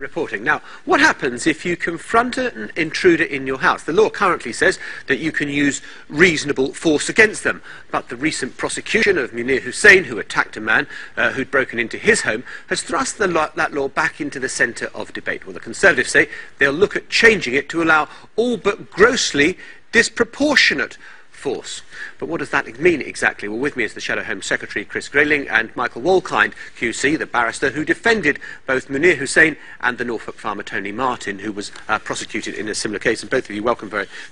Reporting. Now, what happens if you confront an intruder in your house? The law currently says that you can use reasonable force against them, but the recent prosecution of Munir Hussain, who attacked a man who'd broken into his home, has thrust that law back into the centre of debate. Well, the Conservatives say they'll look at changing it to allow all but grossly disproportionate force. But what does that mean exactly? Well, with me is the Shadow Home Secretary, Chris Grayling, and Michael Wolkind, QC, the barrister, who defended both Munir Hussain and the Norfolk farmer Tony Martin, who was prosecuted in a similar case. And both of you,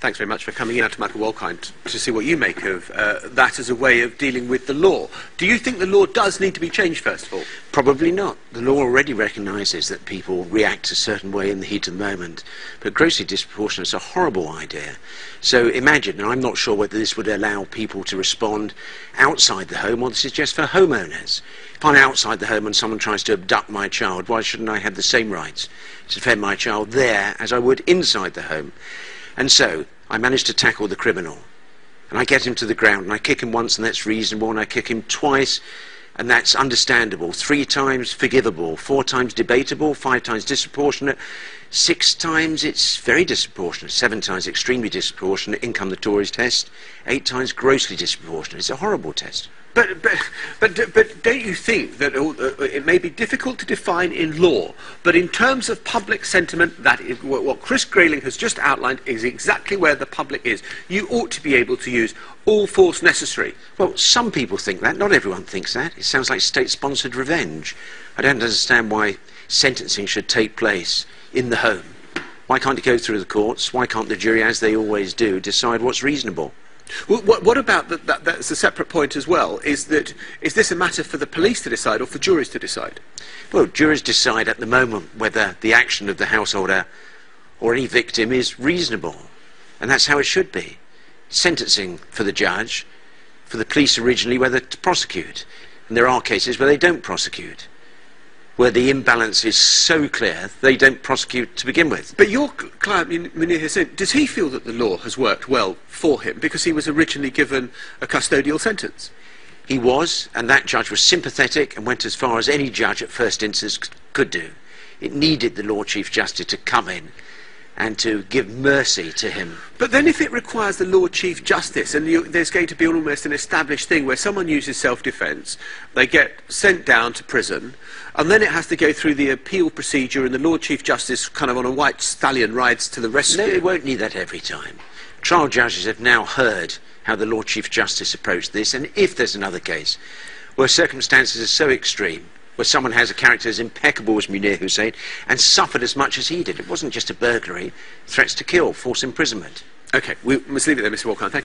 thanks very much for coming in. Out to Michael Wolkind to see what you make of that as a way of dealing with the law. Do you think the law does need to be changed, first of all? Probably not. The law already recognises that people react a certain way in the heat of the moment. But grossly disproportionate is a horrible idea. So imagine, and I'm not sure whether this would allow people to respond outside the home, or this is just for homeowners. If I'm outside the home and someone tries to abduct my child, why shouldn't I have the same rights to defend my child there as I would inside the home? And so I managed to tackle the criminal, and I get him to the ground, and I kick him once, and that's reasonable, and I kick him twice, and that's understandable. 3 times forgivable, 4 times debatable, 5 times disproportionate, 6 times it's very disproportionate, 7 times extremely disproportionate, in come the Tories test, 8 times grossly disproportionate. It's a horrible test. But don't you think that it may be difficult to define in law, but in terms of public sentiment, that is, what Chris Grayling has just outlined is exactly where the public is. You ought to be able to use all force necessary. Well, some people think that. Not everyone thinks that. It sounds like state-sponsored revenge. I don't understand why sentencing should take place in the home. Why can't it go through the courts? Why can't the jury, as they always do, decide what's reasonable? Well, what about that's a separate point as well, is this a matter for the police to decide or for juries to decide? Well, juries decide at the moment whether the action of the householder or any victim is reasonable, and that's how it should be. Sentencing for the judge, for the police originally whether to prosecute, and there are cases where they don't prosecute, where the imbalance is so clear they don't prosecute to begin with. But your client, Munir Hussain, does he feel that the law has worked well for him because he was originally given a custodial sentence? He was, and that judge was sympathetic and went as far as any judge at first instance could do. It needed the Lord Chief Justice to come in and to give mercy to him. But then if it requires the Lord Chief Justice, and there's going to be almost an established thing where someone uses self-defence, they get sent down to prison, and then it has to go through the appeal procedure, and the Lord Chief Justice kind of on a white stallion rides to the rescue. No, it won't need that every time. Trial judges have now heard how the Lord Chief Justice approached this, and if there's another case where circumstances are so extreme, where someone has a character as impeccable as Munir Hussain and suffered as much as he did. It wasn't just a burglary, threats to kill, false imprisonment. OK, we must leave it there, Mr. Wolkind. Thank you.